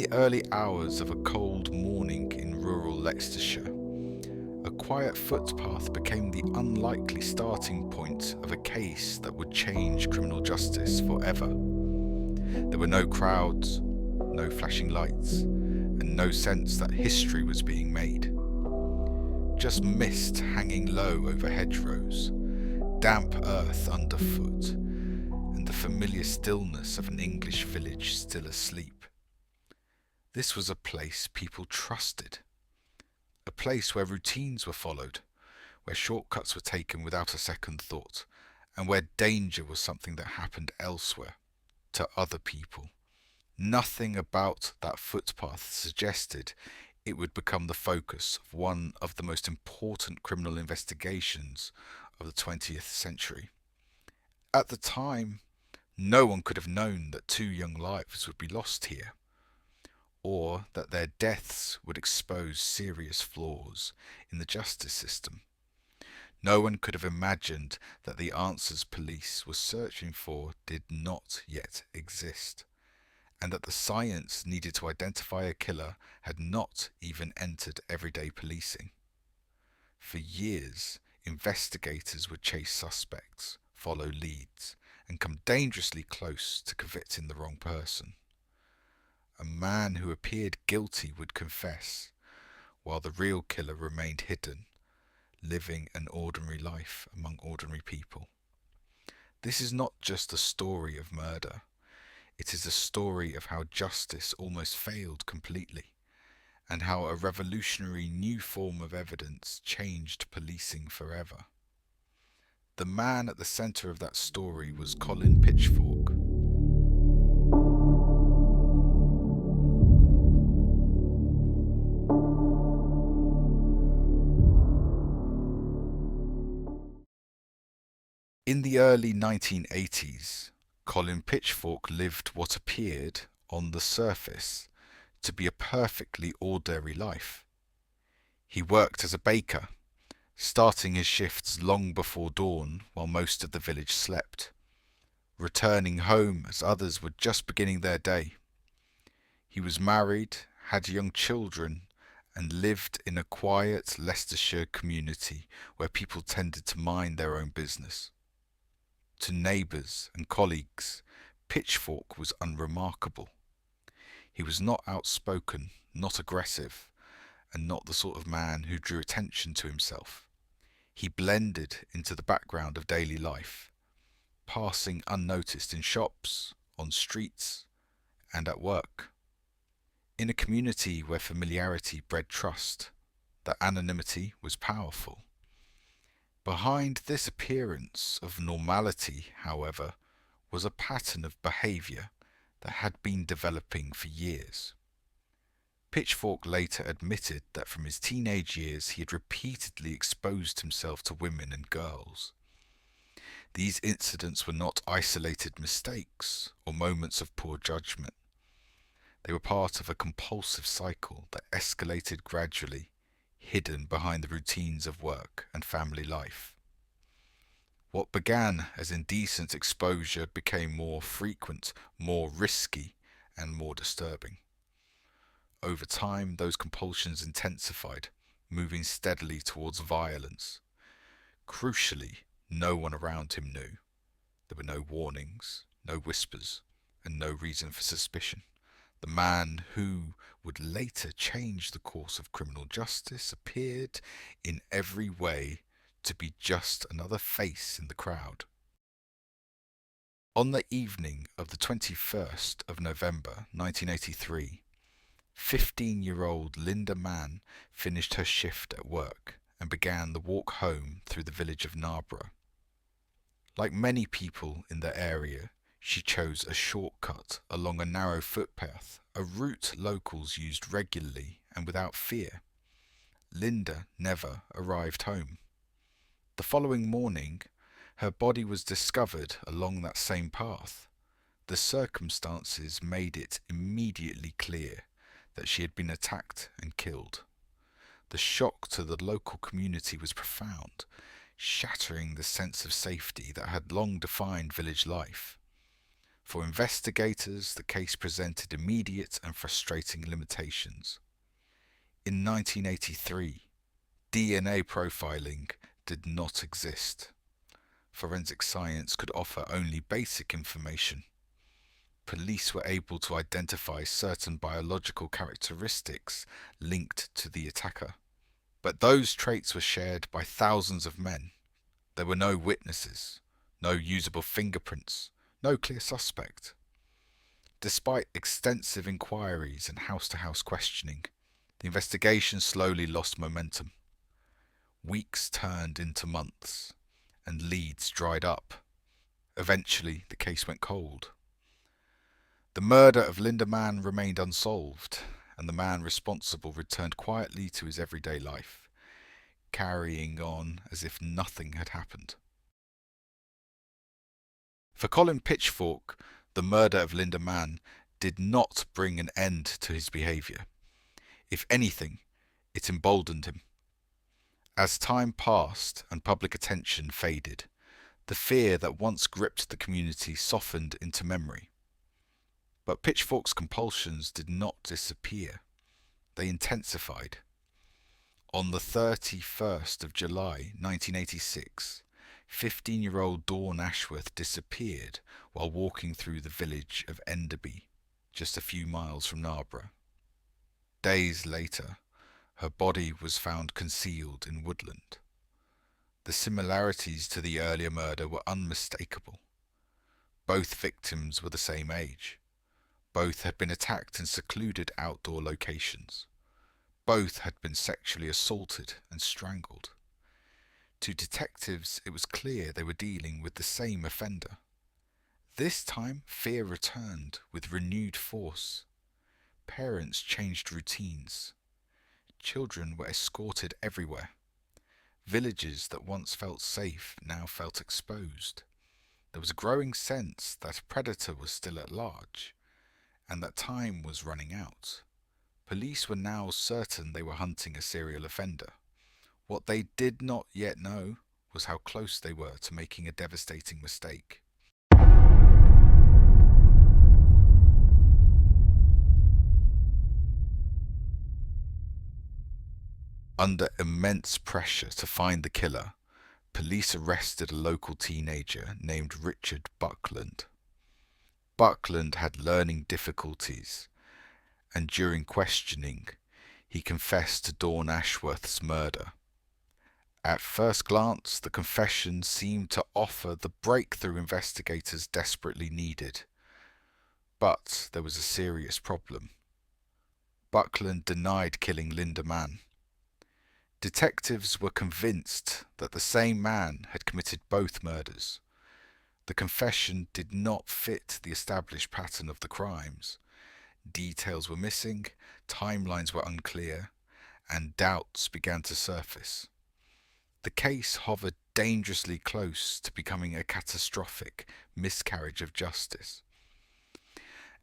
the early hours of a cold morning in rural Leicestershire, a quiet footpath became the unlikely starting point of a case that would change criminal justice forever. There were no crowds, no flashing lights, and no sense that history was being made. Just mist hanging low over hedgerows, damp earth underfoot, and the familiar stillness of an English village still asleep. This was a place people trusted, a place where routines were followed, where shortcuts were taken without a second thought, and where danger was something that happened elsewhere, to other people. Nothing about that footpath suggested it would become the focus of one of the most important criminal investigations of the 20th century. At the time, no one could have known that 2 young lives would be lost here, or that their deaths would expose serious flaws in the justice system. No one could have imagined that the answers police were searching for did not yet exist, and that the science needed to identify a killer had not even entered everyday policing. For years, investigators would chase suspects, follow leads, and come dangerously close to convicting the wrong person. A man who appeared guilty would confess, while the real killer remained hidden, living an ordinary life among ordinary people. This is not just a story of murder. It is a story of how justice almost failed completely, and how a revolutionary new form of evidence changed policing forever. The man at the centre of that story was Colin Pitchfork. In the early 1980s, Colin Pitchfork lived what appeared, on the surface, to be a perfectly ordinary life. He worked as a baker, starting his shifts long before dawn while most of the village slept, returning home as others were just beginning their day. He was married, had young children, and lived in a quiet Leicestershire community where people tended to mind their own business. To neighbours and colleagues, Pitchfork was unremarkable. He was not outspoken, not aggressive, and not the sort of man who drew attention to himself. He blended into the background of daily life, passing unnoticed in shops, on streets, and at work. In a community where familiarity bred trust, that anonymity was powerful. Behind this appearance of normality, however, was a pattern of behaviour that had been developing for years. Pitchfork later admitted that from his teenage years he had repeatedly exposed himself to women and girls. These incidents were not isolated mistakes or moments of poor judgment. They were part of a compulsive cycle that escalated gradually, hidden behind the routines of work and family life. What began as indecent exposure became more frequent, more risky, and more disturbing. Over time, those compulsions intensified, moving steadily towards violence. Crucially, no one around him knew. There were no warnings, no whispers, and no reason for suspicion. The man who would later change the course of criminal justice appeared in every way to be just another face in the crowd. On the evening of the 21st of November 1983, 15-year-old Lynda Mann finished her shift at work and began the walk home through the village of Narborough. Like many people in the area, she chose a shortcut along a narrow footpath, a route locals used regularly and without fear. Lynda never arrived home. The following morning, her body was discovered along that same path. The circumstances made it immediately clear that she had been attacked and killed. The shock to the local community was profound, shattering the sense of safety that had long defined village life. For investigators, the case presented immediate and frustrating limitations. In 1983, DNA profiling did not exist. Forensic science could offer only basic information. Police were able to identify certain biological characteristics linked to the attacker. But those traits were shared by thousands of men. There were no witnesses, no usable fingerprints, no clear suspect. Despite extensive inquiries and house-to-house questioning, the investigation slowly lost momentum. Weeks turned into months, and leads dried up. Eventually, the case went cold. The murder of Lynda Mann remained unsolved, and the man responsible returned quietly to his everyday life, carrying on as if nothing had happened. For Colin Pitchfork, the murder of Lynda Mann did not bring an end to his behaviour. If anything, it emboldened him. As time passed and public attention faded, the fear that once gripped the community softened into memory. But Pitchfork's compulsions did not disappear. They intensified. On the 31st of July 1986, 15-year-old Dawn Ashworth disappeared while walking through the village of Enderby, just a few miles from Narborough. Days later, her body was found concealed in woodland. The similarities to the earlier murder were unmistakable. Both victims were the same age. Both had been attacked in secluded outdoor locations. Both had been sexually assaulted and strangled. To detectives, it was clear they were dealing with the same offender. This time, fear returned with renewed force. Parents changed routines. Children were escorted everywhere. Villages that once felt safe now felt exposed. There was a growing sense that a predator was still at large, and that time was running out. Police were now certain they were hunting a serial offender. What they did not yet know was how close they were to making a devastating mistake. Under immense pressure to find the killer, police arrested a local teenager named Richard Buckland. Buckland had learning difficulties, and during questioning, he confessed to Dawn Ashworth's murder. At first glance, the confession seemed to offer the breakthrough investigators desperately needed. But there was a serious problem. Buckland denied killing Lynda Mann. Detectives were convinced that the same man had committed both murders. The confession did not fit the established pattern of the crimes. Details were missing, timelines were unclear, and doubts began to surface. The case hovered dangerously close to becoming a catastrophic miscarriage of justice.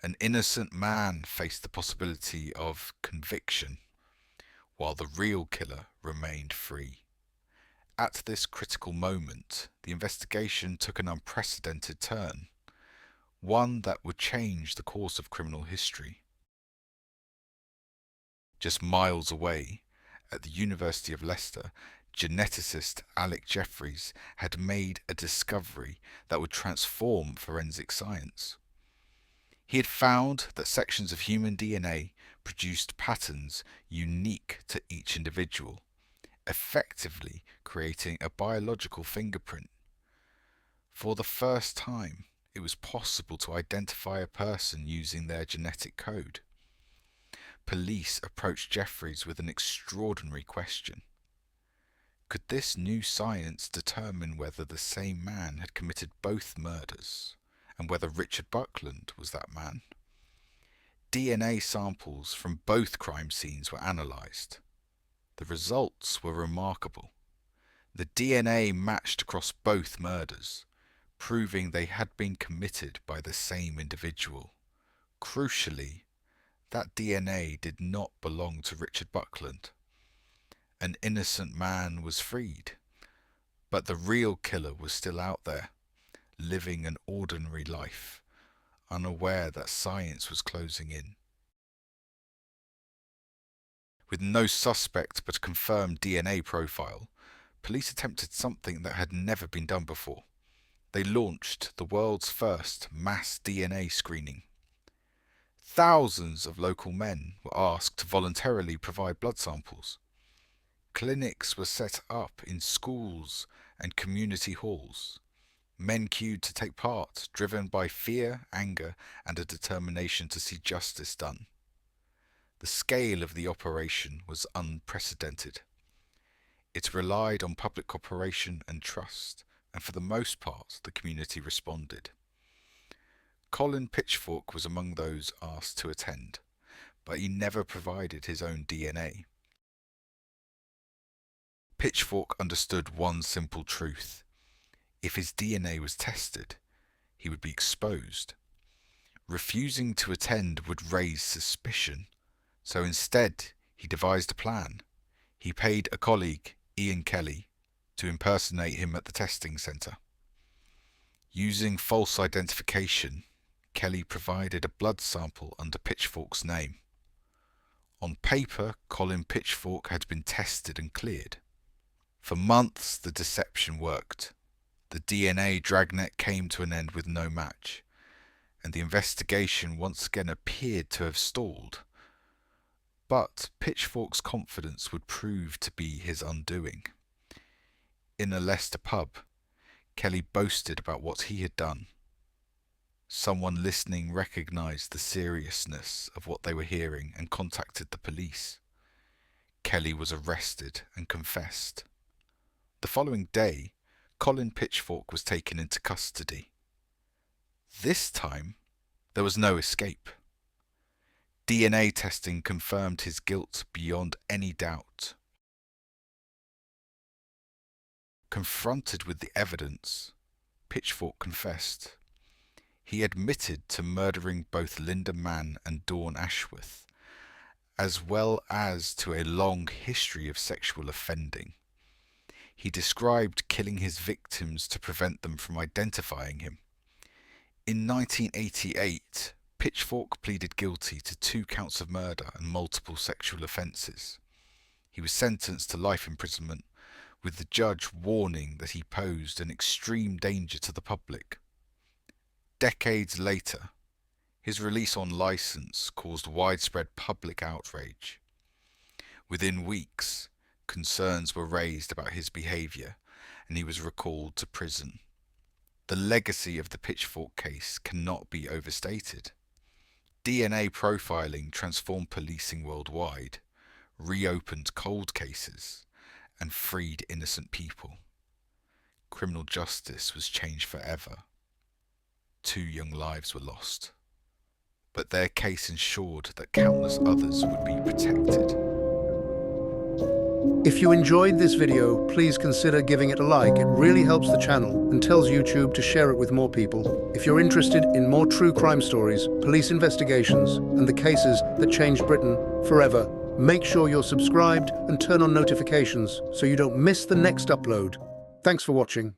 An innocent man faced the possibility of conviction, while the real killer remained free. At this critical moment, the investigation took an unprecedented turn, one that would change the course of criminal history. Just miles away, at the University of Leicester, geneticist Alec Jeffreys had made a discovery that would transform forensic science. He had found that sections of human DNA produced patterns unique to each individual, effectively creating a biological fingerprint. For the first time, it was possible to identify a person using their genetic code. Police approached Jeffreys with an extraordinary question. Could this new science determine whether the same man had committed both murders, and whether Richard Buckland was that man? DNA samples from both crime scenes were analysed. The results were remarkable. The DNA matched across both murders, proving they had been committed by the same individual. Crucially, that DNA did not belong to Richard Buckland. An innocent man was freed, but the real killer was still out there, living an ordinary life, unaware that science was closing in. With no suspect but a confirmed DNA profile, police attempted something that had never been done before. They launched the world's first mass DNA screening. Thousands of local men were asked to voluntarily provide blood samples. Clinics were set up in schools and community halls. Men queued to take part, driven by fear, anger, and a determination to see justice done. The scale of the operation was unprecedented. It relied on public cooperation and trust, and for the most part, the community responded. Colin Pitchfork was among those asked to attend, but he never provided his own DNA. Pitchfork understood one simple truth. If his DNA was tested, he would be exposed. Refusing to attend would raise suspicion, so instead he devised a plan. He paid a colleague, Ian Kelly, to impersonate him at the testing centre. Using false identification, Kelly provided a blood sample under Pitchfork's name. On paper, Colin Pitchfork had been tested and cleared. For months the deception worked. The DNA dragnet came to an end with no match, and the investigation once again appeared to have stalled. But Pitchfork's confidence would prove to be his undoing. In a Leicester pub, Kelly boasted about what he had done. Someone listening recognised the seriousness of what they were hearing and contacted the police. Kelly was arrested and confessed. The following day, Colin Pitchfork was taken into custody. This time, there was no escape. DNA testing confirmed his guilt beyond any doubt. Confronted with the evidence, Pitchfork confessed. He admitted to murdering both Lynda Mann and Dawn Ashworth, as well as to a long history of sexual offending. He described killing his victims to prevent them from identifying him. In 1988, Pitchfork pleaded guilty to 2 counts of murder and multiple sexual offences. He was sentenced to life imprisonment, with the judge warning that he posed an extreme danger to the public. Decades later, his release on licence caused widespread public outrage. Within weeks, concerns were raised about his behaviour, and he was recalled to prison. The legacy of the Pitchfork case cannot be overstated. DNA profiling transformed policing worldwide, reopened cold cases, and freed innocent people. Criminal justice was changed forever. 2 young lives were lost, but their case ensured that countless others would be protected. If you enjoyed this video, please consider giving it a like. It really helps the channel and tells YouTube to share it with more people. If you're interested in more true crime stories, police investigations, and the cases that changed Britain forever, make sure you're subscribed and turn on notifications so you don't miss the next upload. Thanks for watching.